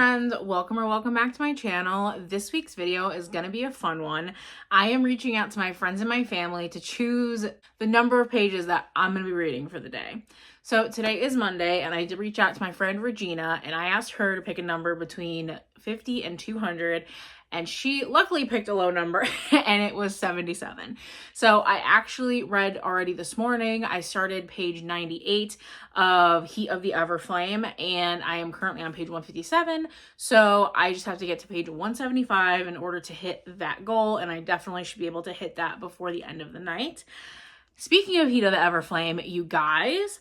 friends, welcome back to my channel. This week's video is gonna be a fun one. I am reaching out to my friends and my family to choose the number of pages that I'm gonna be reading for the day. So today is Monday, and I did reach out to my friend Regina, and I asked her to pick a number between 50 and 200, and she luckily picked a low number and it was 77. So I actually read already this morning. I started page 98 of Heat of the Everflame, and I am currently on page 157. So I just have to get to page 175 in order to hit that goal, and I definitely should be able to hit that before the end of the night. Speaking of Heat of the Everflame, you guys,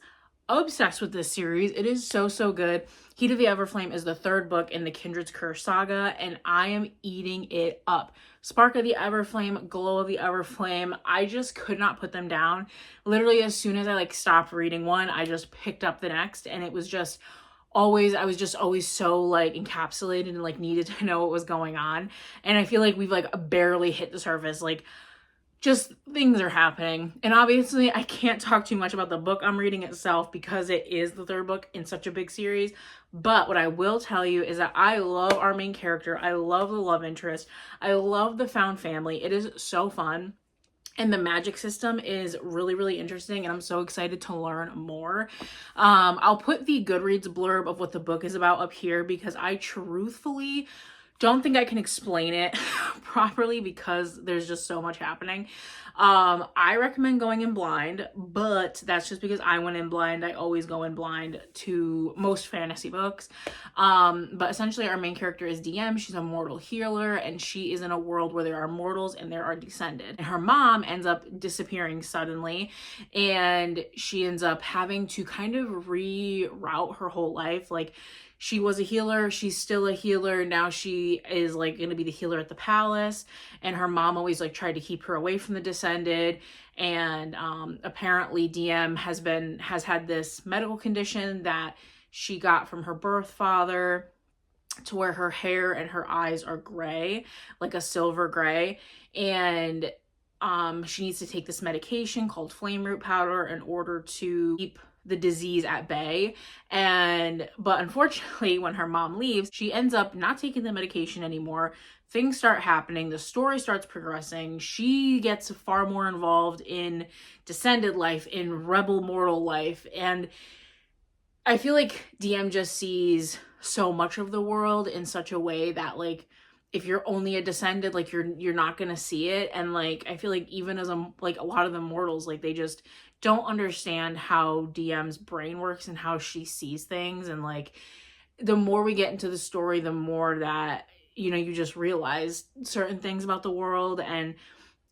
obsessed with this series. It is so good. Heat of the Everflame is the third book in the Kindred's saga, and I am eating it up. Spark of the Everflame, Glow of the Everflame, I just could not put them down. Literally, as soon as I stopped reading one, I just picked up the next, and it was just always, I was just always so encapsulated and needed to know what was going on. And I feel like we've barely hit the surface. Just things are happening. And obviously I can't talk too much about the book I'm reading itself because it is the third book in such a big series. But what I will tell you is that I love our main character. I love the love interest. I love the found family. It is so fun. And the magic system is really interesting, and I'm so excited to learn more. I'll put the Goodreads blurb of what the book is about up here because I truthfully don't think I can explain it properly because there's just so much happening. I recommend going in blind, but that's just because I went in blind. I always go in blind to most fantasy books. But essentially our main character is DM. She's a mortal healer, and she is in a world where there are mortals and there are descended. And her mom ends up disappearing suddenly, and she ends up having to kind of reroute her whole life. She was a healer, she's still a healer, now she is gonna be the healer at the palace, and her mom always tried to keep her away from the descended. And apparently DM has had this medical condition that she got from her birth father, to where her hair and her eyes are gray, like a silver gray, and she needs to take this medication called flame root powder in order to keep the disease at bay. But unfortunately, when her mom leaves, she ends up not taking the medication anymore. Things start happening, the story starts progressing, she gets far more involved in descended life, in rebel mortal life, and I feel like DM just sees so much of the world in such a way that if you're only a descended, you're not gonna see it. And I feel like even as a lot of the mortals, they just don't understand how DM's brain works and how she sees things. And the more we get into the story, the more that you just realize certain things about the world. And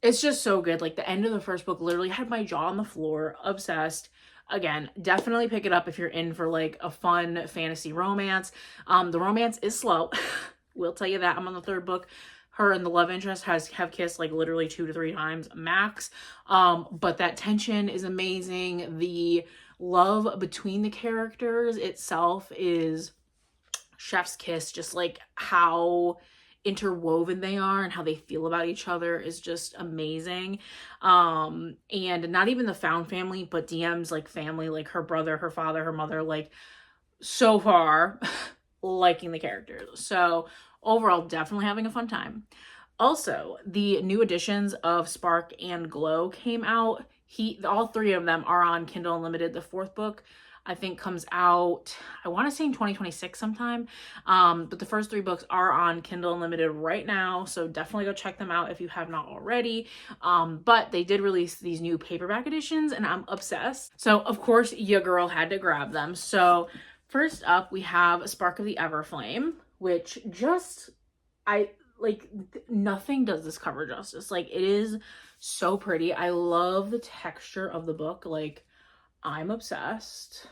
it's just so good. The end of the first book literally had my jaw on the floor. Obsessed. Again, definitely pick it up if you're in for a fun fantasy romance. The romance is slow. Will tell you that. I'm on the third book. Her and the love interest have kissed literally 2 to 3 times max. But that tension is amazing. The love between the characters itself is chef's kiss. Just how interwoven they are and how they feel about each other is just amazing. And not even the found family, but DM's family, her brother, her father, her mother, so far liking the characters. So overall, definitely having a fun time. Also, the new editions of Spark and Glow came out. All 3 of them are on Kindle Unlimited. The 4th book, I think, comes out, I want to say in 2026 sometime. But the first 3 books are on Kindle Unlimited right now, so definitely go check them out if you have not already. But they did release these new paperback editions, and I'm obsessed. So of course, your girl had to grab them. So first up, we have Spark of the Everflame, which just, nothing does this cover justice. It is so pretty. I love the texture of the book. I'm obsessed.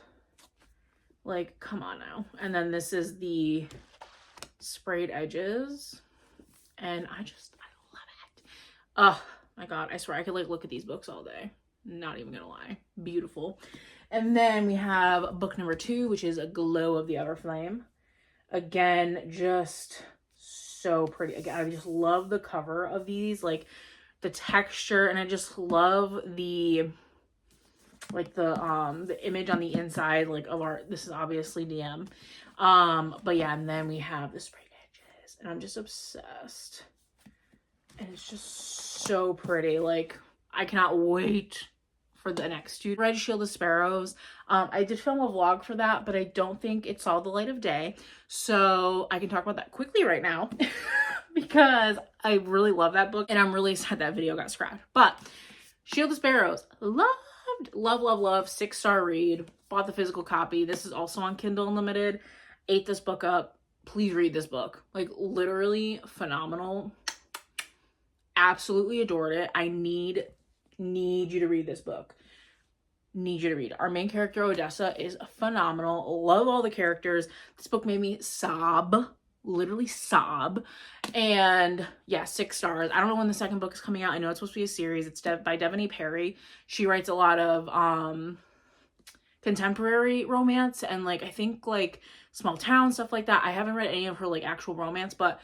Come on now. And then this is the sprayed edges, and I love it. Oh my god, I swear I could look at these books all day. Not even gonna lie. Beautiful. And then we have book number 2, which is A Glow of the Everflame. Again, just so pretty. Again, I just love the cover of these, the texture, and I just love the like the image on the inside, like of our, this is obviously DM. But yeah, and then we have the sprayed edges, and I'm just obsessed. And it's just so pretty. Like, I cannot wait for the next two. Red Shield of Sparrows. I did film a vlog for that, but I don't think it saw the light of day. So I can talk about that quickly right now because I really love that book and I'm really sad that video got scrapped. But Shield of Sparrows, love, 6-star read. Bought the physical copy. This is also on Kindle Unlimited. Ate this book up. Please read this book. Like, literally phenomenal. Absolutely adored it. I need you to read this book. Need you to read it. Our main character, Odessa, is phenomenal. Love all the characters. This book made me sob. Literally sob. And yeah, 6 stars. I don't know when the second book is coming out. I know it's supposed to be a series. It's by Devoney Perry. She writes a lot of contemporary romance and like, I think like small town stuff like that. I haven't read any of her like actual romance, but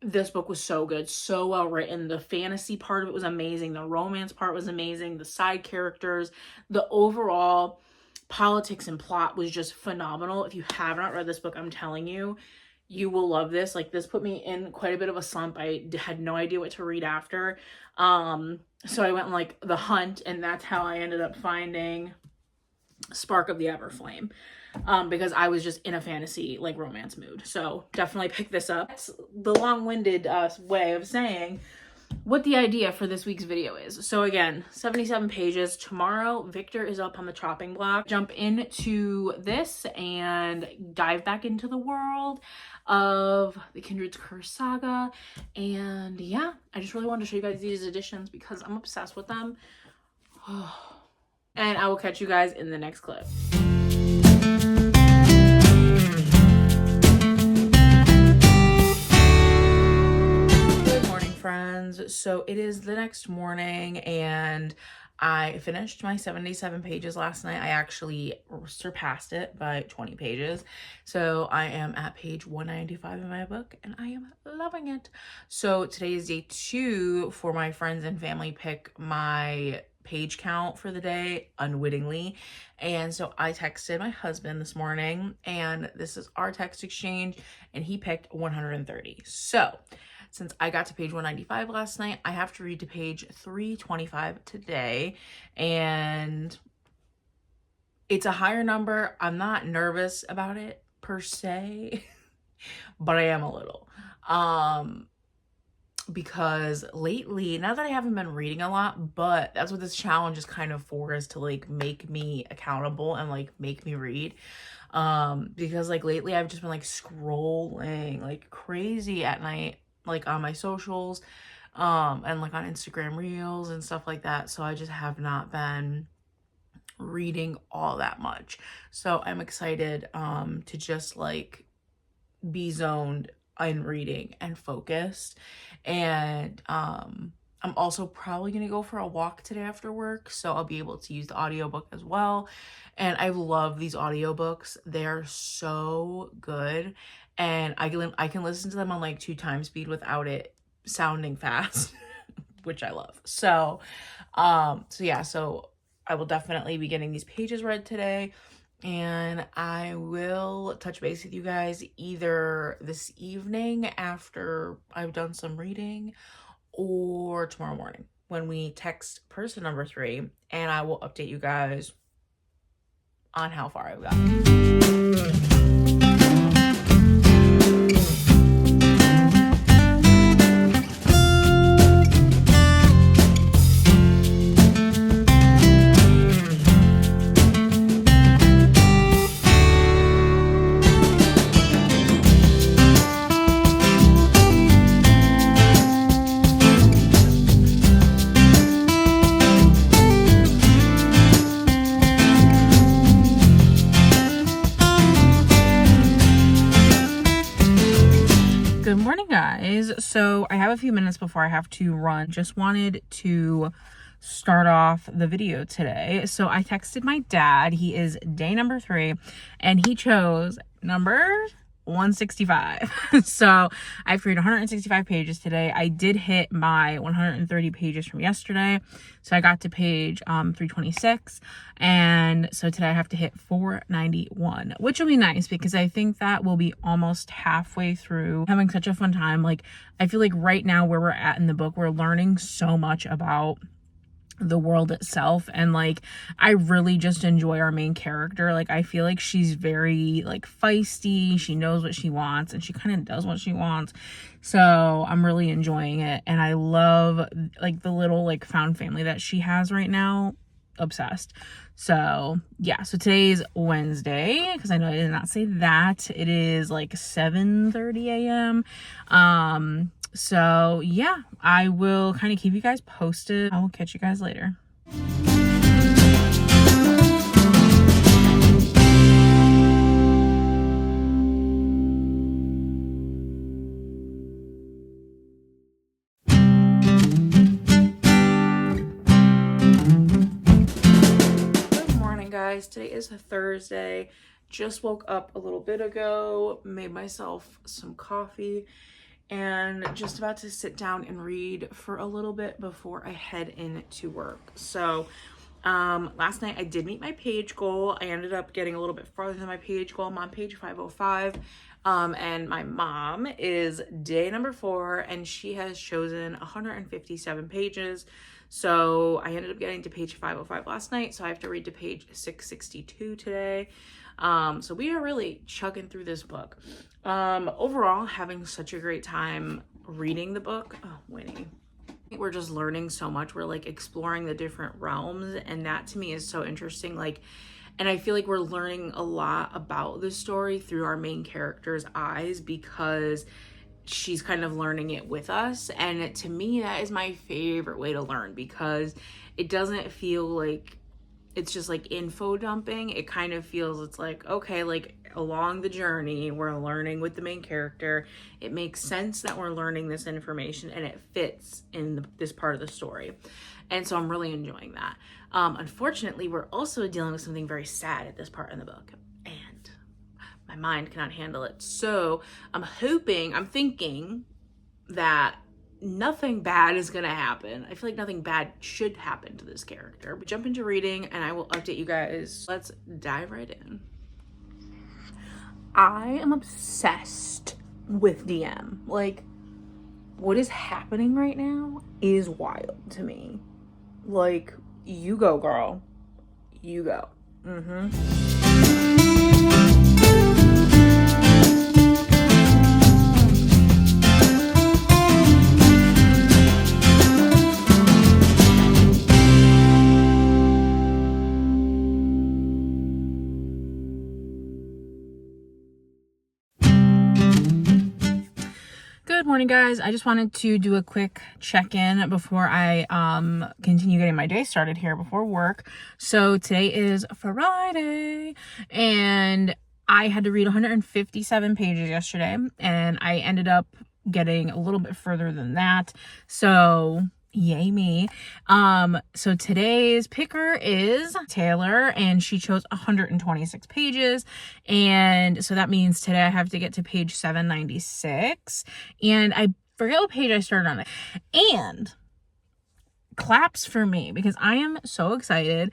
this book was so good, so well written. The fantasy part of it was amazing. The romance part was amazing. The side characters, the overall politics and plot was just phenomenal. If you have not read this book, I'm telling you, you will love this. Like, this put me in quite a bit of a slump. I had no idea what to read after. So I went on like The Hunt, and that's how I ended up finding Spark of the Everflame. Because I was just in a fantasy like romance mood. So definitely pick this up. That's the long-winded way of saying what the idea for this week's video is. So again, 77 pages. Tomorrow, Victor is up on the chopping block. Jump into this and dive back into the world of the Kindred's Curse saga. And yeah, I just really wanted to show you guys these editions because I'm obsessed with them. And I will catch you guys in the next clip. Friends, so it is the next morning and I finished my 77 pages last night. I actually surpassed it by 20 pages. So I am at page 195 in my book and I am loving it. So today is day 2 for my friends and family pick my page count for the day unwittingly. And so I texted my husband this morning and this is our text exchange and he picked 130. So since I got to page 195 last night, I have to read to page 325 today. And it's a higher number. I'm not nervous about it per se, but I am a little. Because lately, not that I haven't been reading a lot, but that's what this challenge is kind of for, is to like make me accountable and like make me read. Because like lately I've just been like scrolling like crazy at night, like on my socials, and like on Instagram Reels and stuff like that. So I just have not been reading all that much. So I'm excited to just like be zoned in reading and focused. And I'm also probably gonna go for a walk today after work, so I'll be able to use the audiobook as well. And I love these audiobooks. They're so good. And I can listen to them on like 2 times speed without it sounding fast, which I love. So, so I will definitely be getting these pages read today. And I will touch base with you guys either this evening after I've done some reading or tomorrow morning when we text person number 3, and I will update you guys on how far I've gotten. Good morning, guys. So I have a few minutes before I have to run. Just wanted to start off the video today. So I texted my dad. He is day number 3 and he chose number 165. So I have to read 165 pages today. I did hit my 130 pages from yesterday. So I got to page 326. And so today I have to hit 491, which will be nice because I think that will be almost halfway through. Having such a fun time. Like, I feel like right now where we're at in the book, we're learning so much about the world itself, and like I really just enjoy our main character. Like, I feel like she's very like feisty, she knows what she wants and she kind of does what she wants, so I'm really enjoying it. And I love like the little like found family that she has right now. Obsessed. So yeah, so today's Wednesday, because I know I did not say that. It is like 7:30 a.m. So yeah, I will kind of keep you guys posted. I will catch you guys later. Good morning, guys. Today is Thursday. Just woke up a little bit ago, made myself some coffee, and just about to sit down and read for a little bit before I head into work. So last night I did meet my page goal. I ended up getting a little bit farther than my page goal. I'm on page 505. And my mom is day number 4 and she has chosen 157 pages. So I ended up getting to page 505 last night. So I have to read to page 662 today. So we are really chugging through this book. Overall, having such a great time reading the book. Oh, Winnie. We're just learning so much. We're like exploring the different realms, and that to me is so interesting. Like, and I feel like we're learning a lot about the story through our main character's eyes because she's kind of learning it with us. And to me, that is my favorite way to learn because it doesn't feel like it's just like info dumping. It kind of feels, it's like, okay, like along the journey, we're learning with the main character. It makes sense that we're learning this information and it fits in this part of the story. And so I'm really enjoying that. Unfortunately, we're also dealing with something very sad at this part in the book, and my mind cannot handle it. So I'm thinking that nothing bad is gonna happen. I feel like nothing bad should happen to this character. We jump into reading and I will update you guys. Let's dive right in. I am obsessed with DM. Like, what is happening right now is wild to me. Like, you go, girl. You go. Good morning, guys. I just wanted to do a quick check-in before I continue getting my day started here before work. So today is Friday and I had to read 157 pages yesterday and I ended up getting a little bit further than that. So yay me. So today's picker is Taylor and she chose 126 pages. And so that means today I have to get to page 796. And I forget what page I started on it. And claps for me because I am so excited.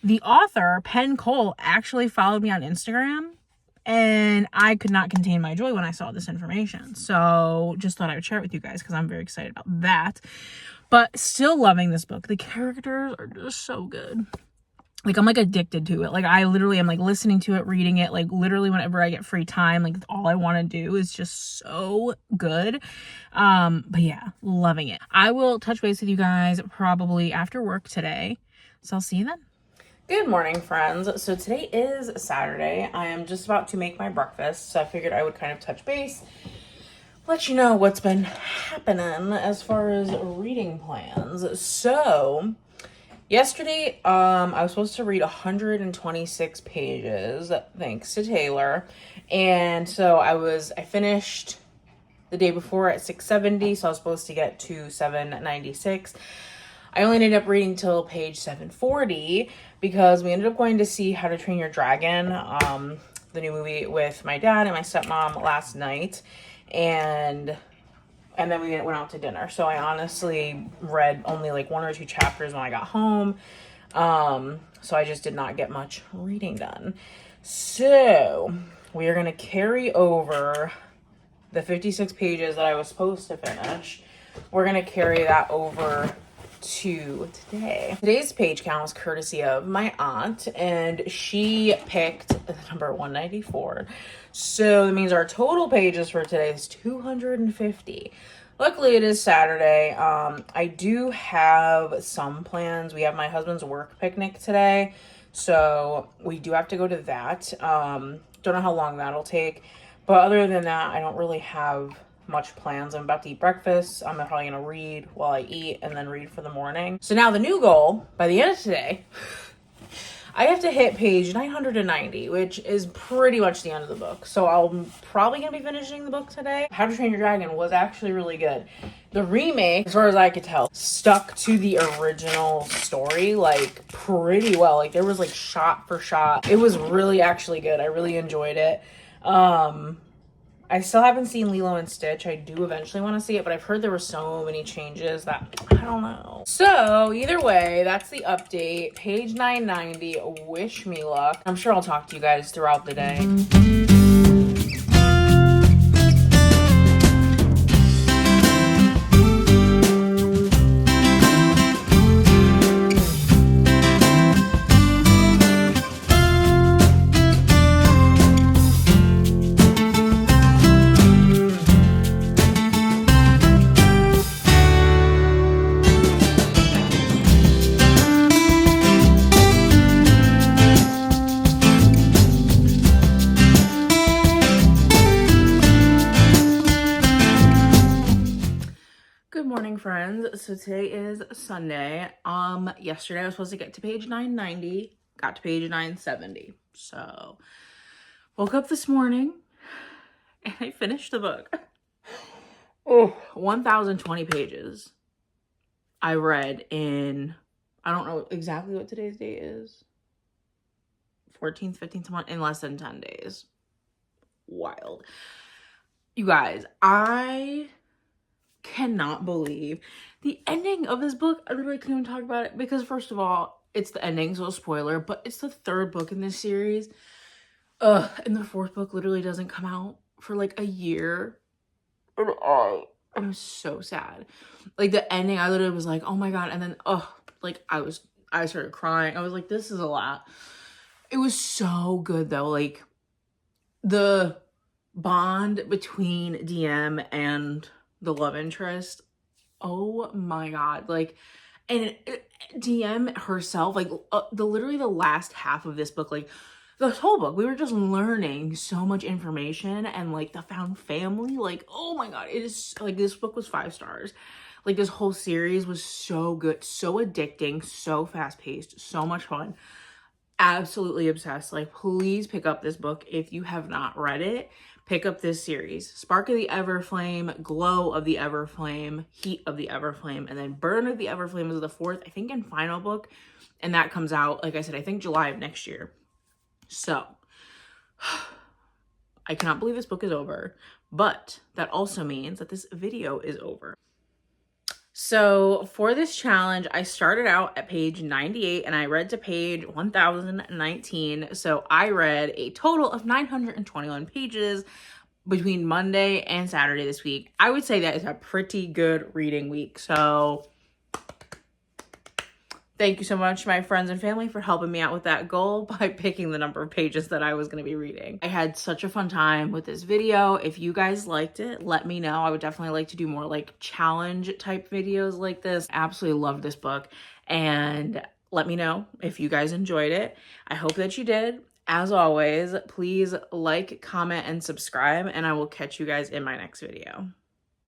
The author, Penn, actually followed me on Instagram. And I could not contain my joy when I saw this information. So just thought I would share it with you guys because I'm very excited about that. But still loving this book. The characters are just so good. Like, I'm like addicted to it. Like, I literally am like listening to it, reading it, like literally whenever I get free time. Like, all I want to do is just so good. But yeah, loving it. I will touch base with you guys probably after work today. So I'll see you then. Good morning, friends. So today is Saturday. I am just about to make my breakfast. So I figured I would kind of touch base, let you know what's been happening as far as reading plans. So yesterday, I was supposed to read 126 pages, thanks to Taylor. And so I finished the day before at 670, so I was supposed to get to 796. I only ended up reading till page 740 because we ended up going to see How to Train Your Dragon the new movie with my dad and my stepmom last night, and then we went out to dinner. So I honestly read only like 1 or 2 chapters when I got home. So I just did not get much reading done. So we are going to carry over the 56 pages that I was supposed to finish. We're going to carry that over to today. Today's page count was courtesy of my aunt, and she picked the number 194. So that means our total pages for today is 250. Luckily, it is Saturday. I do have some plans. We have my husband's work picnic today, so we do have to go to that. Don't know how long that'll take, but other than that, I don't really have much plans. I'm about to eat breakfast. I'm probably gonna read while I eat and then read for the morning. So now the new goal, by the end of today, I have to hit page 990, which is pretty much the end of the book. So I'm probably going to be finishing the book today. How to Train Your Dragon was actually really good. The remake, as far as I could tell, stuck to the original story, like, pretty well. Like, there was, like, shot for shot. It was really actually good. I really enjoyed it. I still haven't seen Lilo and Stitch. I do eventually want to see it, but I've heard there were so many changes that I don't know. So either way, that's the update. Page 990, wish me luck. I'm sure I'll talk to you guys throughout the day. Good morning, friends. So today is Sunday. Yesterday I was supposed to get to page 990, got to page 970. So woke up this morning and I finished the book. Oh, 1,020 pages. I read in, I don't know exactly what today's date is. 14th, 15th, in less than 10 days. Wild. You guys, I cannot believe the ending of this book. I literally can't even talk about it because, first of all, it's the ending, so a spoiler, but it's the 3rd book in this series. And the 4th book literally doesn't come out for like a year. And I'm so sad. Like, the ending, I literally was like, oh my god. And then like I started crying. I was like, this is a lot. It was so good though. Like, the bond between DM and the love interest, oh my god. Like, and DM herself, like, literally the last half of this book, like the whole book, we were just learning so much information, and like the found family, like, oh my god, it is like, this book was 5 stars. Like, this whole series was so good, so addicting, so fast-paced, so much fun. Absolutely obsessed. Like, please pick up this book if you have not read it. Pick up this series. Spark of the Everflame, Glow of the Everflame, Heat of the Everflame, and then Burn of the Everflame is the 4th, I think, and final book. And that comes out, like I said, I think July of next year. So, I cannot believe this book is over, but that also means that this video is over. So for this challenge, I started out at page 98 and I read to page 1019. So I read a total of 921 pages between Monday and Saturday this week. I would say that is a pretty good reading week. So thank you so much, my friends and family, for helping me out with that goal by picking the number of pages that I was going to be reading. I had such a fun time with this video. If you guys liked it, let me know. I would definitely like to do more like challenge type videos like this. Absolutely love this book, and let me know if you guys enjoyed it. I hope that you did. As always, please like, comment, and subscribe, and I will catch you guys in my next video.